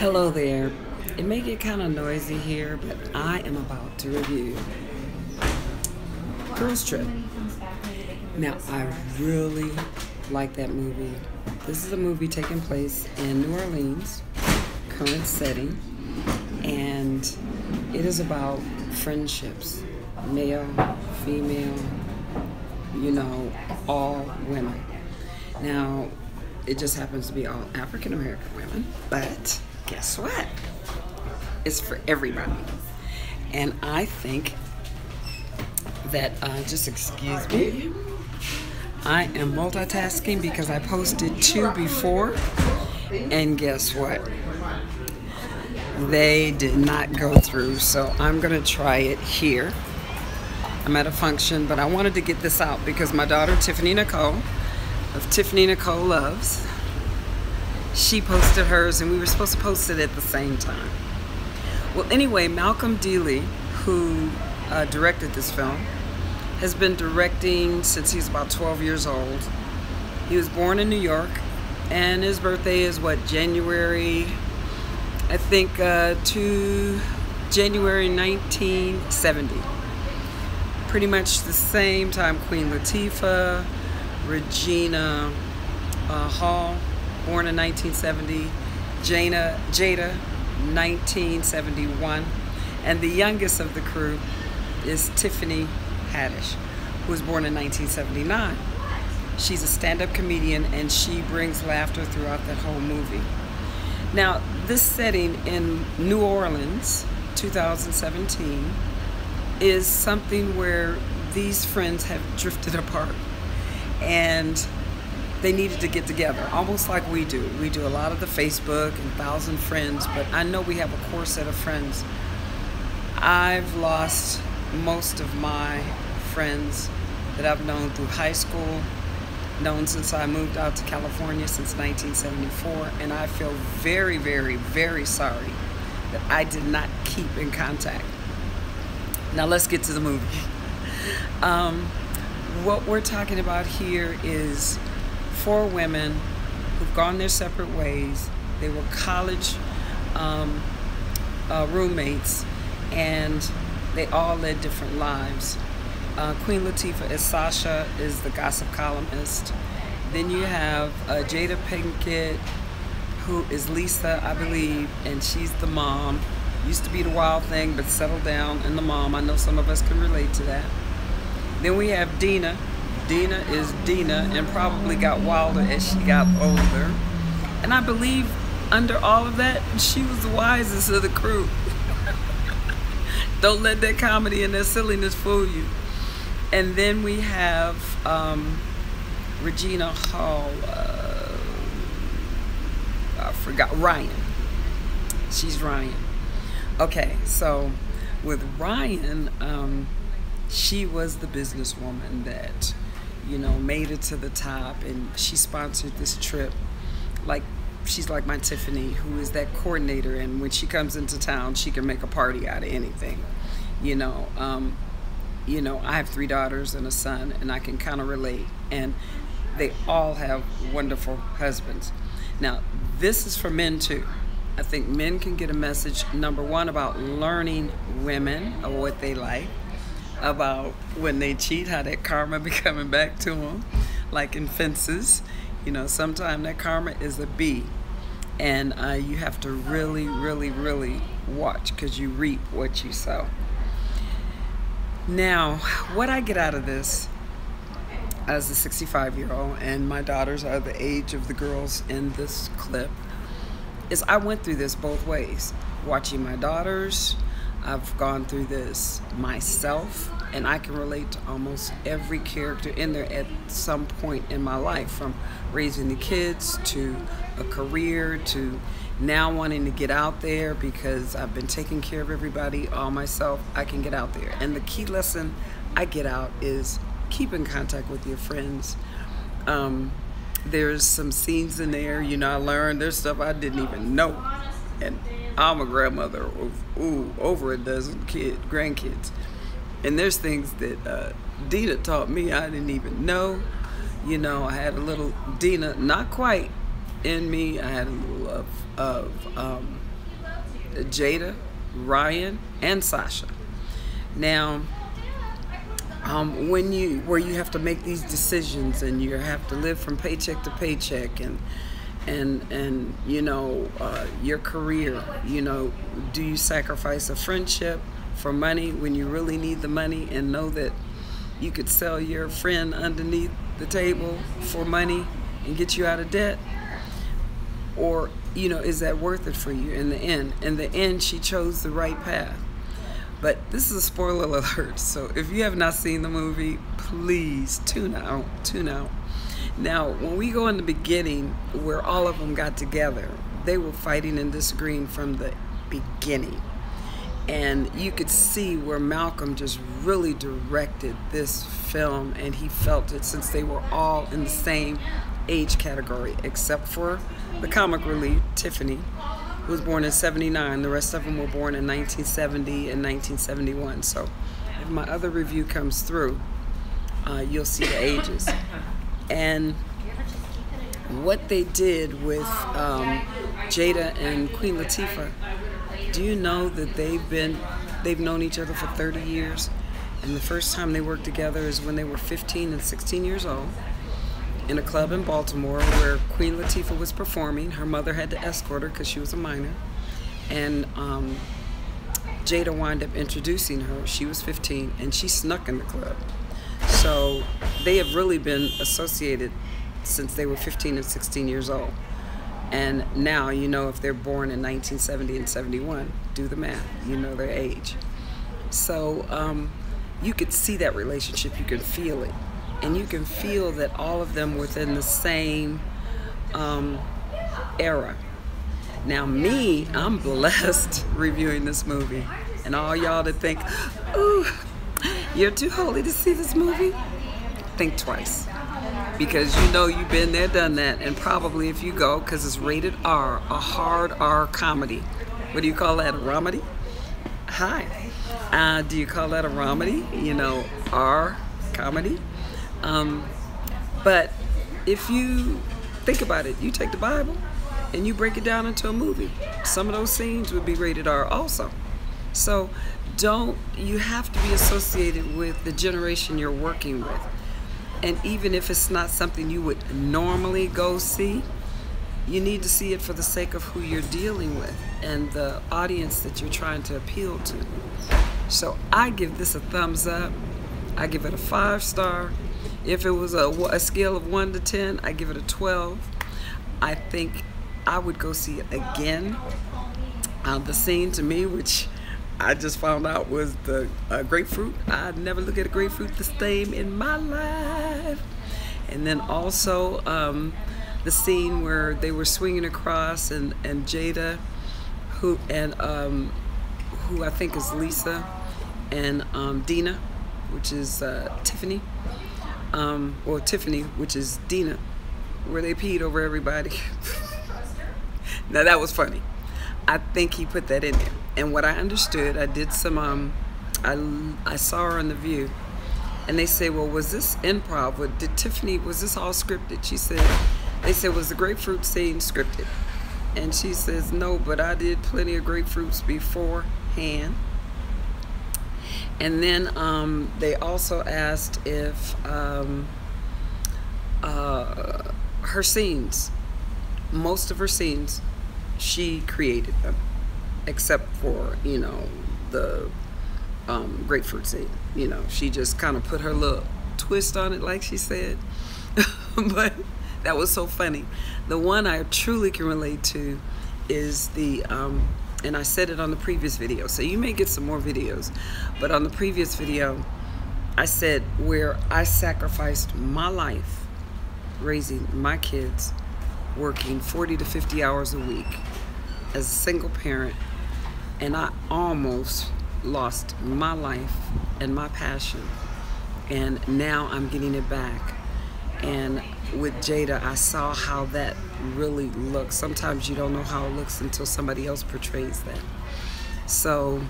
Hello there. It may get kind of noisy here, but I am about to review Girls Trip. Now, I really like that movie. This is a movie taking place in New Orleans, current setting, and it is about friendships, male, female, all women. Now, it just happens to be all African American women, but guess what? It's for everybody. And I think that, just excuse me, I am multitasking because I posted 2 before, and guess what? They did not go through, so I'm gonna try it here. I'm at a function, but I wanted to get this out because my daughter Tiffany Nicole of Tiffany Nicole Loves, she posted hers and we were supposed to post it at the same time. Well, anyway, Malcom D, who directed this film, has been directing since he's about 12 years old. He was born in New York, and his birthday is what, January, I think, January 1970. Pretty much the same time Queen Latifah, Regina Hall, born in 1970, Jada, 1971, and the youngest of the crew is Tiffany Haddish, who was born in 1979. She's a stand-up comedian, and she brings laughter throughout that whole movie. Now, this setting in New Orleans, 2017, is something where these friends have drifted apart, and they needed to get together, almost like we do. We do a lot of the Facebook and 1,000 friends, but I know we have a core set of friends. I've lost most of my friends that I've known through high school, known since I moved out to California since 1974, and I feel very, very, very sorry that I did not keep in contact. Now let's get to the movie. What we're talking about here is 4 women who've gone their separate ways. They were college roommates, and they all led different lives. Queen Latifah is Sasha, is the gossip columnist. Then you have Jada Pinkett, who is Lisa, I believe, and she's the mom. Used to be the wild thing, but settled down in the mom. I know some of us can relate to that. Then we have Dina. Dina is Dina, and probably got wilder as she got older. And I believe under all of that, she was the wisest of the crew. Don't let that comedy and that silliness fool you. And then we have Regina Hall, I forgot, Ryan. She's Ryan. Okay, so with Ryan, she was the businesswoman that, made it to the top, and she sponsored this trip. Like, she's like my Tiffany, who is that coordinator, and when she comes into town, she can make a party out of anything. I have 3 daughters and a son, and I can kind of relate, and they all have wonderful husbands. Now, this is for men too. I think men can get a message, number 1, about learning women or what they like, about when they cheat, how that karma be coming back to them, like in Fences. Sometimes that karma is a bee, and you have to really, really, really watch, because you reap what you sow. Now, what I get out of this as a 65-year-old, and my daughters are the age of the girls in this clip, is I went through this both ways. Watching my daughters, I've gone through this myself, and I can relate to almost every character in there at some point in my life, from raising the kids to a career to now wanting to get out there because I've been taking care of everybody all myself. I can get out there, and the key lesson I get out is keep in contact with your friends. There's some scenes in there, I learned there's stuff I didn't even know, and I'm a grandmother of over a dozen grandkids, and there's things that Dina taught me I didn't even know. I had a little Dina, not quite in me. I had a little of Jada, Ryan, and Sasha. Now, where you have to make these decisions and you have to live from paycheck to paycheck, and you know, your career, you know, do you sacrifice a friendship for money when you really need the money and know that you could sell your friend underneath the table for money and get you out of debt? Or, you know, is that worth it for you in the end? In the end, she chose the right path. But this is a spoiler alert, so if you have not seen the movie, please tune out. Now, when we go in the beginning, where all of them got together, they were fighting and disagreeing from the beginning. And you could see where Malcom just really directed this film, and he felt it, since they were all in the same age category, except for the comic relief, Tiffany, who was born in '79. The rest of them were born in 1970 and 1971. So if my other review comes through, you'll see the ages. And what they did with Jada and Queen Latifah, do you know that they've known each other for 30 years? And the first time they worked together is when they were 15 and 16 years old in a club in Baltimore where Queen Latifah was performing. Her mother had to escort her because she was a minor. And Jada wound up introducing her. She was 15 and she snuck in the club. So they have really been associated since they were 15 and 16 years old. And now, you know, if they're born in 1970 and 71, do the math, you know their age. So you could see that relationship, you can feel it. And you can feel that all of them within the same era. Now me, I'm blessed reviewing this movie. And all y'all that think, ooh, you're too holy to see this movie, think twice. Because you know you've been there, done that, and probably if you go, because it's rated R, a hard R comedy. What do you call that, a romedy? Hi. Do you call that a romedy? You know, R comedy? But if you think about it, you take the Bible and you break it down into a movie. Some of those scenes would be rated R also. So you have to be associated with the generation you're working with. And even if it's not something you would normally go see, you need to see it for the sake of who you're dealing with and the audience that you're trying to appeal to. So I give this a thumbs up. I give it a 5-star. If it was a scale of 1 to 10, I give it a 12. I think I would go see it again. The scene to me, which I just found out, was the grapefruit. I'd never look at a grapefruit the same in my life. And then also the scene where they were swinging across, and Jada, who I think is Lisa, and Dina, which is Tiffany, or Tiffany, which is Dina, where they peed over everybody. Now that was funny. I think he put that in there. And what I understood, I did some, I saw her on The View, and they say, well, was this improv? Did Tiffany, was this all scripted? She said, they said, was the grapefruit scene scripted? And she says, no, but I did plenty of grapefruits beforehand. And then they also asked if her scenes, most of her scenes, she created them, except for, you know, the grapefruit scene. You know, she just kind of put her little twist on it, like she said. But that was so funny. The one I truly can relate to is the, and I said it on the previous video, so you may get some more videos, but on the previous video, I said where I sacrificed my life raising my kids, working 40 to 50 hours a week as a single parent, and I almost lost my life and my passion, and now I'm getting it back. And with Jada, I saw how that really looks. Sometimes you don't know how it looks until somebody else portrays that. So,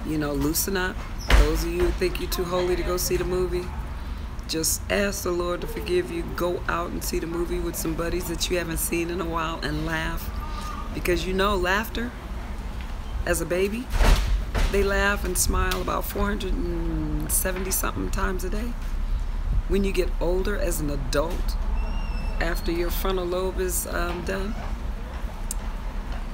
you know, loosen up. Those of you who think you're too holy to go see the movie, just ask the Lord to forgive you. Go out and see the movie with some buddies that you haven't seen in a while and laugh. Because you know, laughter as a baby, they laugh and smile about 470 something times a day. When you get older as an adult, after your frontal lobe is done,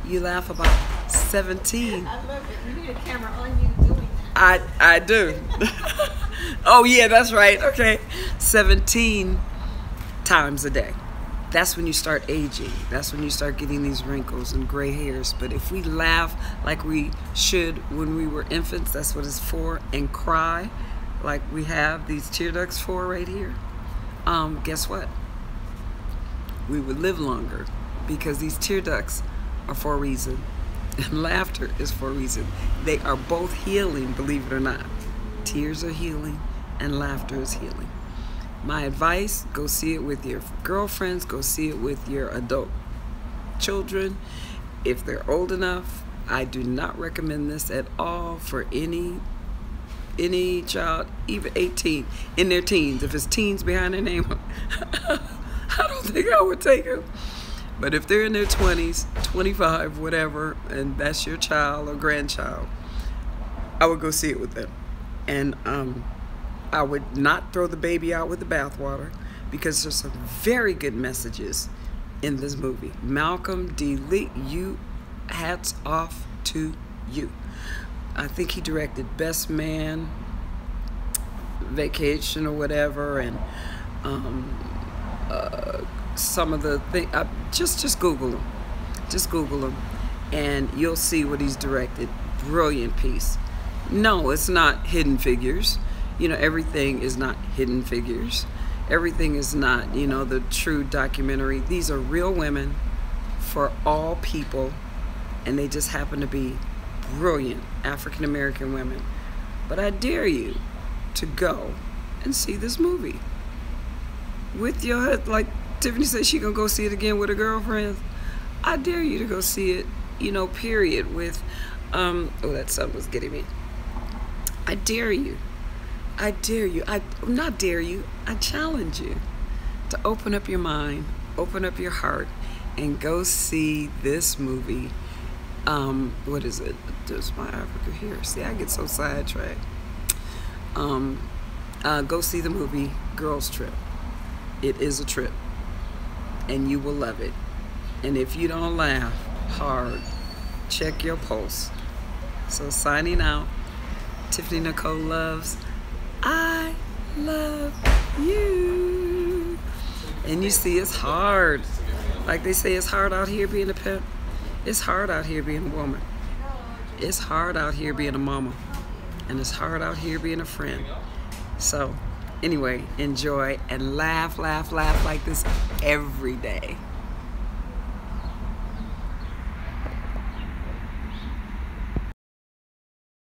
you laugh about 17. I love it. You need a camera on you doing that. I do. Oh yeah, that's right. Okay. 17 times a day. That's when you start aging. That's when you start getting these wrinkles and gray hairs. But if we laugh like we should when we were infants, that's what it's for, and cry like we have these tear ducts for right here, guess what? We would live longer, because these tear ducts are for a reason, and laughter is for a reason. They are both healing, believe it or not. Tears are healing and laughter is healing. My advice, go see it with your girlfriends, go see it with your adult children. If they're old enough, I do not recommend this at all for any child, even 18, in their teens. If it's teens behind their name, I don't think I would take them. But if they're in their 20s, 25, whatever, and that's your child or grandchild, I would go see it with them. And I would not throw the baby out with the bathwater, because there's some very good messages in this movie. Malcom D, hats off to you. I think he directed Best Man, Vacation or whatever, and some of the things. Just Google him. Just Google him, and you'll see what he's directed. Brilliant piece. No, it's not Hidden Figures. You know, everything is not Hidden Figures. Everything is not, you know, the true documentary. These are real women for all people, and they just happen to be brilliant African American women. But I dare you to go and see this movie with your head. Like Tiffany said, she gonna go see it again with her girlfriends. I dare you to go see it, you know, period, with oh, that sun was getting me. I dare you. I dare you. I not dare you. I challenge you to open up your mind, open up your heart, and go see this movie. What is it? There's my Africa here. See, I get so sidetracked. Go see the movie Girls Trip. It is a trip, and you will love it. And if you don't laugh hard, check your pulse. So signing out, Tiffany Nicole Loves. I love you. And you see, it's hard. Like they say, it's hard out here being a pimp. It's hard out here being a woman. It's hard out here being a mama. And it's hard out here being a friend. So, anyway, enjoy and laugh like this every day.